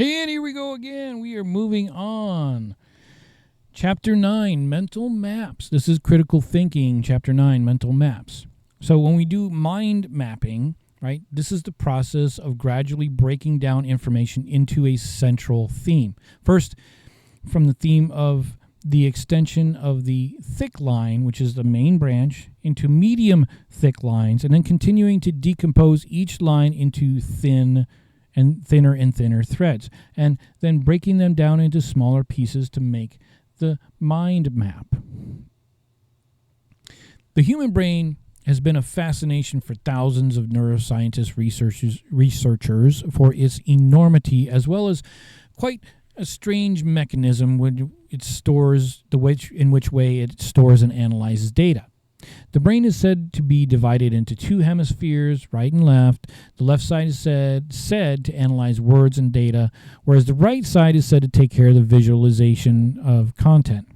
And here we go again. We are moving on. Chapter 9, Mental Maps. This is Critical Thinking, Chapter 9, Mental Maps. So when we do mind mapping, right, this is the process of gradually breaking down information into a central theme. First, from the theme of the extension of the thick line, which is the main branch, into medium thick lines, and then continuing to decompose each line into thinner and thinner threads, and then breaking them down into smaller pieces to make the mind map. The human brain has been a fascination for thousands of neuroscientists, researchers for its enormity, as well as quite a strange mechanism when it stores in which way it stores and analyzes data. The brain is said to be divided into two hemispheres, right and left. The left side is said to analyze words and data, whereas the right side is said to take care of the visualization of content.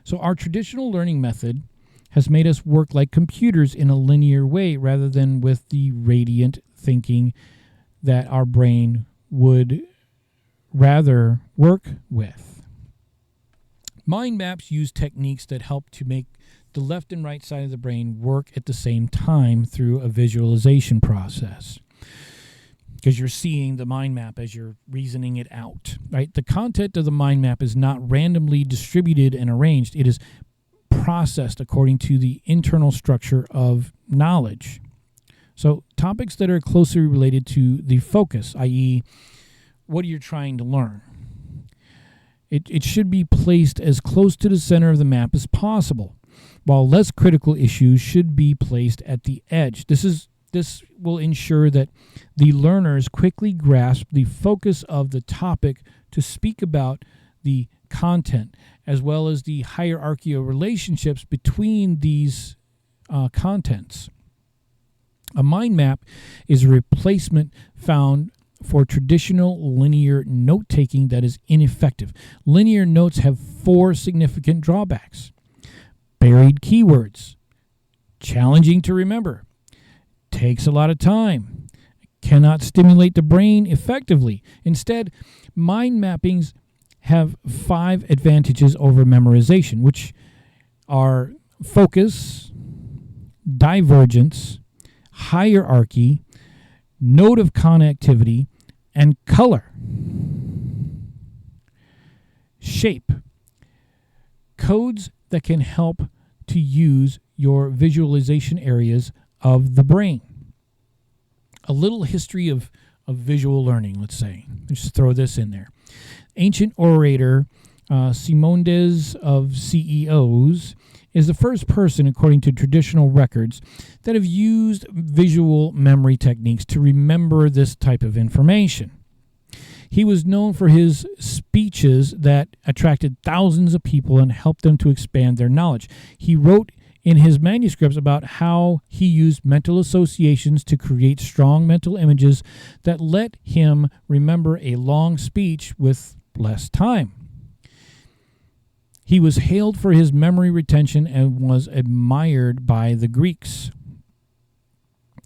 So our traditional learning method has made us work like computers in a linear way rather than with the radiant thinking that our brain would rather work with. Mind maps use techniques that help to make the left and right side of the brain work at the same time through a visualization process, because you're seeing the mind map as you're reasoning it out, right? The content of the mind map is not randomly distributed and arranged. It is processed according to the internal structure of knowledge. So topics that are closely related to the focus, i.e., what are you trying to learn? It should be placed as close to the center of the map as possible, while less critical issues should be placed at the edge. This will ensure that the learners quickly grasp the focus of the topic to speak about the content, as well as the hierarchy of relationships between these contents. A mind map is a replacement found for traditional linear note-taking that is ineffective. Linear notes have 4 significant drawbacks. Buried keywords, challenging to remember, takes a lot of time, cannot stimulate the brain effectively. Instead, mind mappings have 5 advantages over memorization, which are focus, divergence, hierarchy, node of connectivity, and color. Shape. Codes that can help to use your visualization areas of the brain. A little history of visual learning, let's say. Let's just throw this in there. Ancient orator Simonides of CEOs is the first person, according to traditional records, that have used visual memory techniques to remember this type of information. He was known for his speeches that attracted thousands of people and helped them to expand their knowledge. He wrote in his manuscripts about how he used mental associations to create strong mental images that let him remember a long speech with less time. He was hailed for his memory retention and was admired by the Greeks.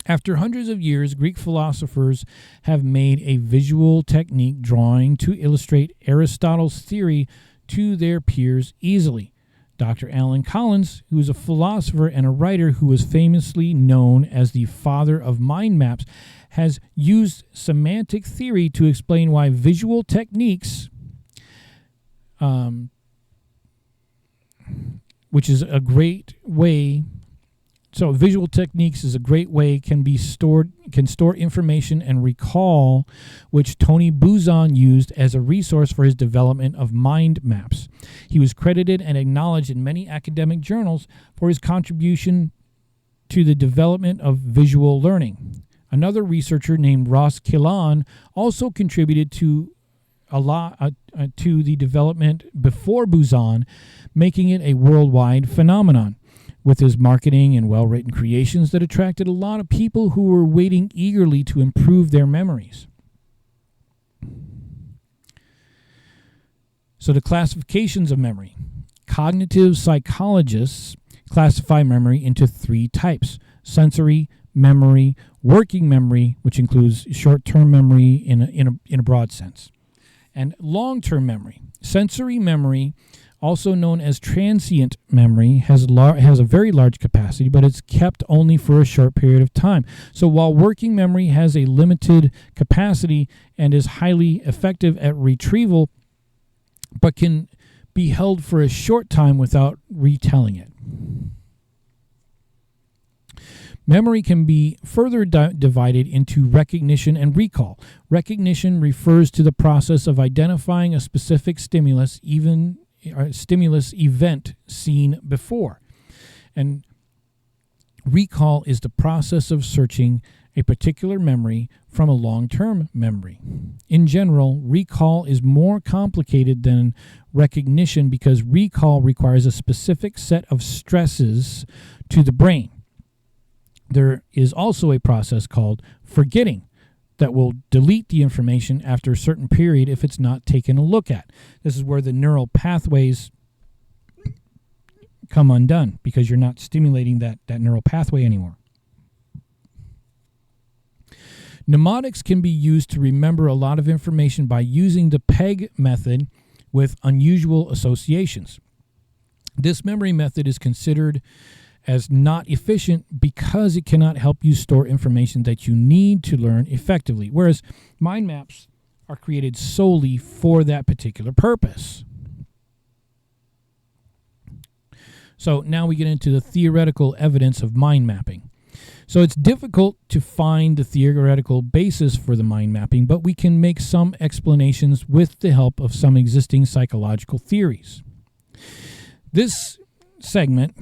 After hundreds of years, Greek philosophers have made a visual technique drawing to illustrate Aristotle's theory to their peers easily. Dr. Alan Collins, who is a philosopher and a writer who was famously known as the father of mind maps, has used semantic theory to explain why visual techniques, which is a great way. So visual techniques is a great way can store information and recall, which Tony Buzan used as a resource for his development of mind maps. He was credited and acknowledged in many academic journals for his contribution to the development of visual learning. Another researcher named Ross Killan also contributed to the development before Buzan, making it a worldwide phenomenon. With his marketing and well-written creations that attracted a lot of people who were waiting eagerly to improve their memories. So the classifications of memory. Cognitive psychologists classify memory into 3 types: sensory memory, working memory, which includes short-term memory in a broad sense. and long-term memory. Sensory memory, also known as transient memory, has a very large capacity, but it's kept only for a short period of time. So while working memory has a limited capacity and is highly effective at retrieval, but can be held for a short time without retelling it. Memory can be further divided into recognition and recall. Recognition refers to the process of identifying a specific stimulus event seen before. And recall is the process of searching a particular memory from a long-term memory. In general, recall is more complicated than recognition because recall requires a specific set of stresses to the brain. There is also a process called forgetting that will delete the information after a certain period if it's not taken a look at. This is where the neural pathways come undone because you're not stimulating that neural pathway anymore. Mnemonics can be used to remember a lot of information by using the PEG method with unusual associations. This memory method is considered as not efficient because it cannot help you store information that you need to learn effectively, whereas mind maps are created solely for that particular purpose. So now we get into the theoretical evidence of mind mapping. So it's difficult to find the theoretical basis for the mind mapping, but we can make some explanations with the help of some existing psychological theories. This segment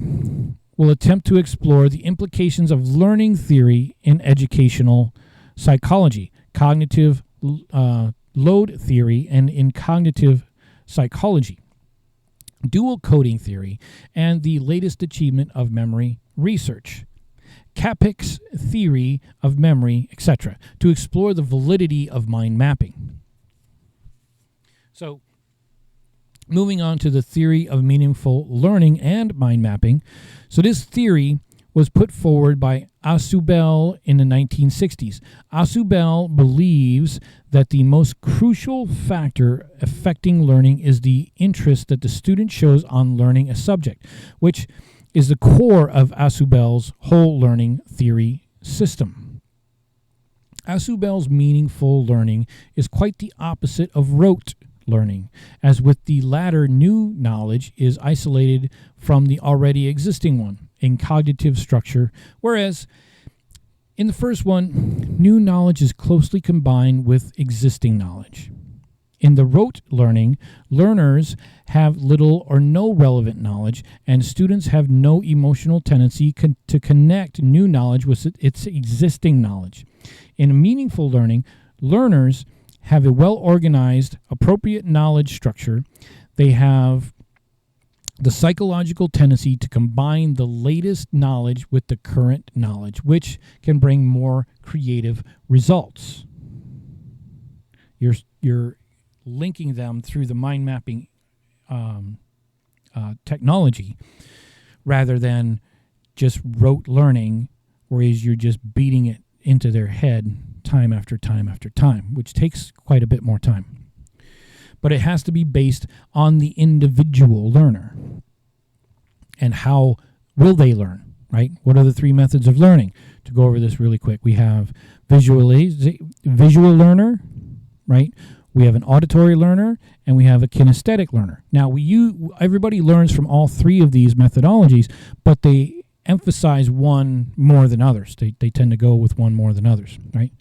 will attempt to explore the implications of learning theory in educational psychology, cognitive load theory, and in cognitive psychology, dual coding theory, and the latest achievement of memory research, Capek's theory of memory, etc., to explore the validity of mind mapping. So, moving on to the theory of meaningful learning and mind mapping. So this theory was put forward by Asubel in the 1960s. Asubel believes that the most crucial factor affecting learning is the interest that the student shows on learning a subject, which is the core of Asubel's whole learning theory system. Asubel's meaningful learning is quite the opposite of rote learning, as with the latter, new knowledge is isolated from the already existing one in cognitive structure, whereas in the first one, new knowledge is closely combined with existing knowledge. In the rote learning, learners have little or no relevant knowledge, and students have no emotional tendency to connect new knowledge with its existing knowledge. In meaningful learning, learners have a well-organized, appropriate knowledge structure. They have the psychological tendency to combine the latest knowledge with the current knowledge, which can bring more creative results. You're linking them through the mind mapping technology rather than just rote learning, whereas you're just beating it into their head time after time after time, which takes quite a bit more time. But it has to be based on the individual learner. And how will they learn, right? What are the three methods of learning? To go over this really quick, we have visual learner, right? We have an auditory learner, and we have a kinesthetic learner. Now, everybody learns from all three of these methodologies, but they emphasize one more than others. They tend to go with one more than others, right?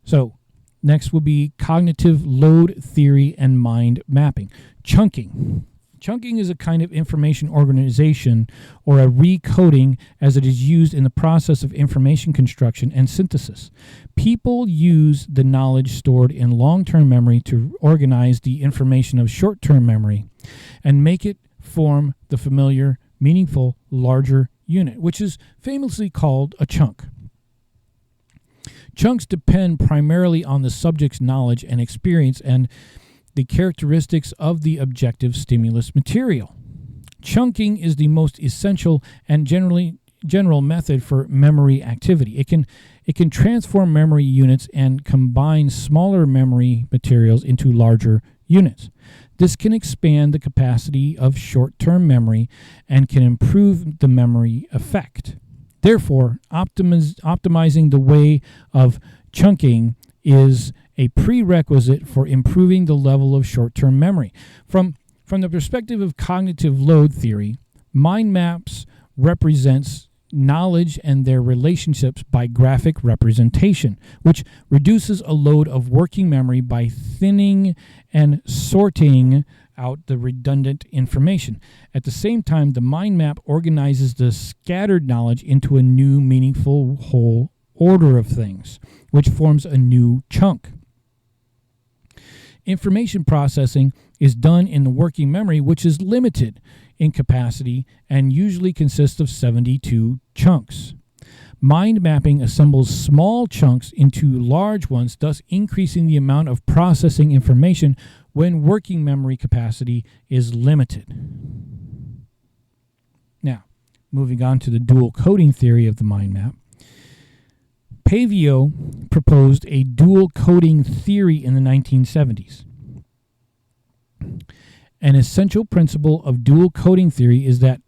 So next will be cognitive load theory and mind mapping. Chunking. Chunking is a kind of information organization or a recoding as it is used in the process of information construction and synthesis. People use the knowledge stored in long-term memory to organize the information of short-term memory and make it form the familiar, meaningful, larger unit, which is famously called a chunk. Chunks depend primarily on the subject's knowledge and experience and the characteristics of the objective stimulus material. Chunking is the most essential and generally general method for memory activity. It can transform memory units and combine smaller memory materials into larger units. This can expand the capacity of short-term memory and can improve the memory effect. Therefore, optimizing the way of chunking is a prerequisite for improving the level of short-term memory. From the perspective of cognitive load theory, mind maps represents knowledge and their relationships by graphic representation, which reduces a load of working memory by thinning and sorting out the redundant information. At the same time, the mind map organizes the scattered knowledge into a new meaningful whole order of things, which forms a new chunk. Information processing is done in the working memory, which is limited in capacity and usually consists of 72 chunks. Mind mapping assembles small chunks into large ones, thus increasing the amount of processing information when working memory capacity is limited. Now, moving on to the dual coding theory of the mind map. Pavio proposed a dual coding theory in the 1970s. An essential principle of dual coding theory is that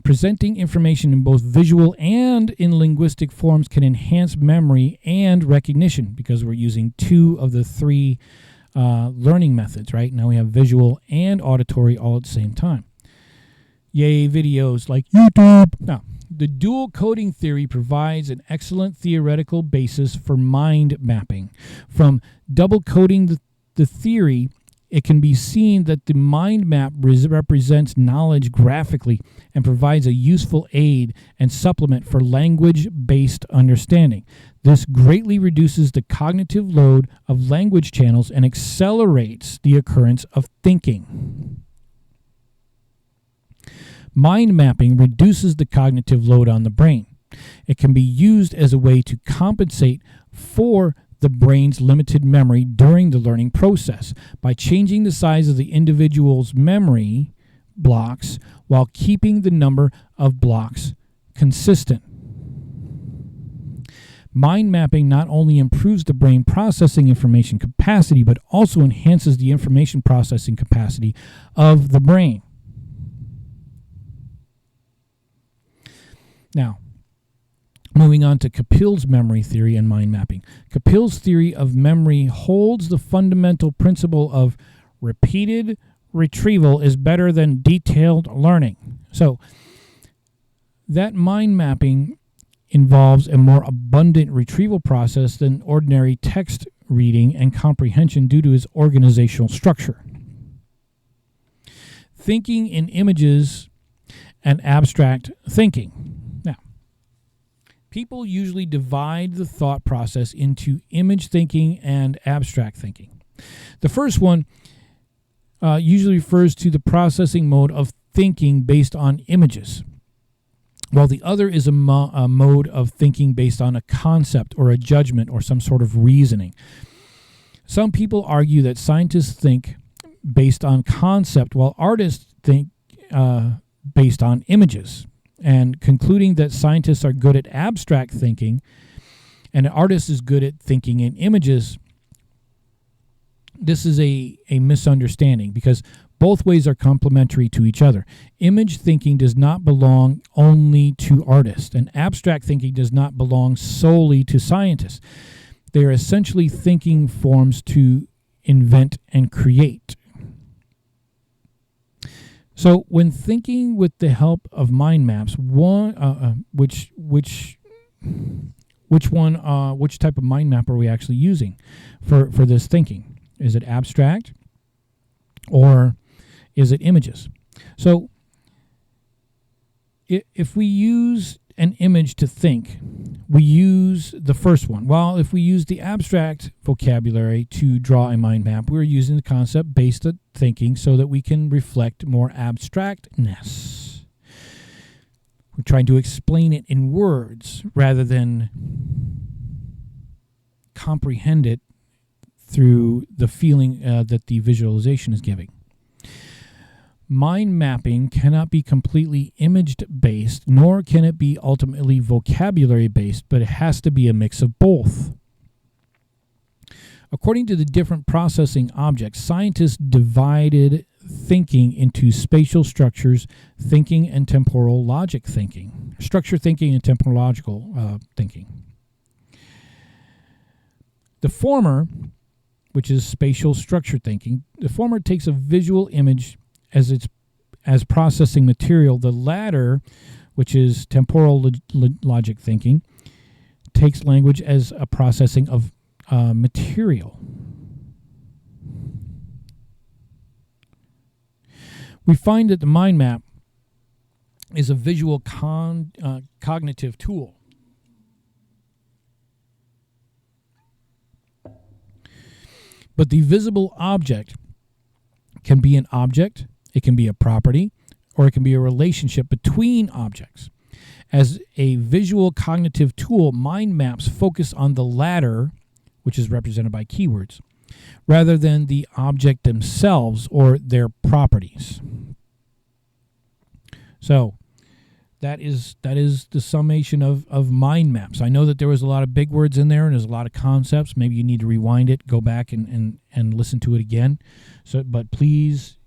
presenting information in both visual and in linguistic forms can enhance memory and recognition, because we're using two of the three learning methods, right? Now we have visual and auditory all at the same time. Yay, videos like YouTube. Now, the dual coding theory provides an excellent theoretical basis for mind mapping. From double coding the theory, it can be seen that the mind map represents knowledge graphically and provides a useful aid and supplement for language-based understanding. This greatly reduces the cognitive load of language channels and accelerates the occurrence of thinking. Mind mapping reduces the cognitive load on the brain. It can be used as a way to compensate for the brain's limited memory during the learning process by changing the size of the individual's memory blocks while keeping the number of blocks consistent. Mind mapping not only improves the brain processing information capacity, but also enhances the information processing capacity of the brain. Now, moving on to Kapil's memory theory and mind mapping. Kapil's theory of memory holds the fundamental principle of repeated retrieval is better than detailed learning. So, that mind mapping involves a more abundant retrieval process than ordinary text reading and comprehension due to its organizational structure. Thinking in images and abstract thinking. Now, people usually divide the thought process into image thinking and abstract thinking. The first one usually refers to the processing mode of thinking based on images, while the other is a mode of thinking based on a concept or a judgment or some sort of reasoning. Some people argue that scientists think based on concept, while artists think based on images, and concluding that scientists are good at abstract thinking and an artist is good at thinking in images. This is a misunderstanding, because both ways are complementary to each other. Image thinking does not belong only to artists, and abstract thinking does not belong solely to scientists. They are essentially thinking forms to invent and create. So, when thinking with the help of mind maps, which type of mind map are we actually using for this thinking? Is it abstract, or is it images? So, if we use an image to think, we use the first one. While if we use the abstract vocabulary to draw a mind map, we're using the concept-based thinking so that we can reflect more abstractness. We're trying to explain it in words rather than comprehend it through the feeling that the visualization is giving. Mind mapping cannot be completely image-based, nor can it be ultimately vocabulary-based, but it has to be a mix of both. According to the different processing objects, scientists divided thinking into spatial structures thinking and temporal logic thinking. Structure thinking and temporological thinking. The former, which is spatial structure thinking, the former takes a visual image as processing material. The latter, which is temporal logic thinking, takes language as a processing of material. We find that the mind map is a visual cognitive tool. But the visible object can be an object, it can be a property, or it can be a relationship between objects. As a visual cognitive tool, mind maps focus on the latter, which is represented by keywords, rather than the object themselves or their properties. So that is the summation of mind maps. I know that there was a lot of big words in there and there's a lot of concepts. Maybe you need to rewind it, go back and listen to it again. But please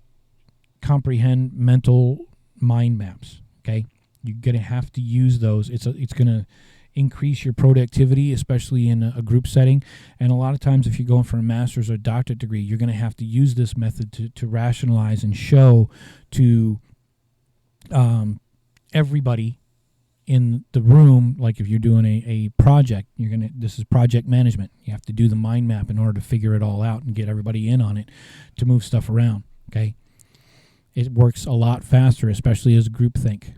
comprehend mental mind maps, okay? You're going to have to use those. It's going to increase your productivity, especially in a group setting. And a lot of times if you're going for a master's or doctorate degree, you're going to have to use this method to rationalize and show to everybody in the room. Like if you're doing a project, this is project management. You have to do the mind map in order to figure it all out and get everybody in on it to move stuff around, okay? It works a lot faster, especially as groupthink.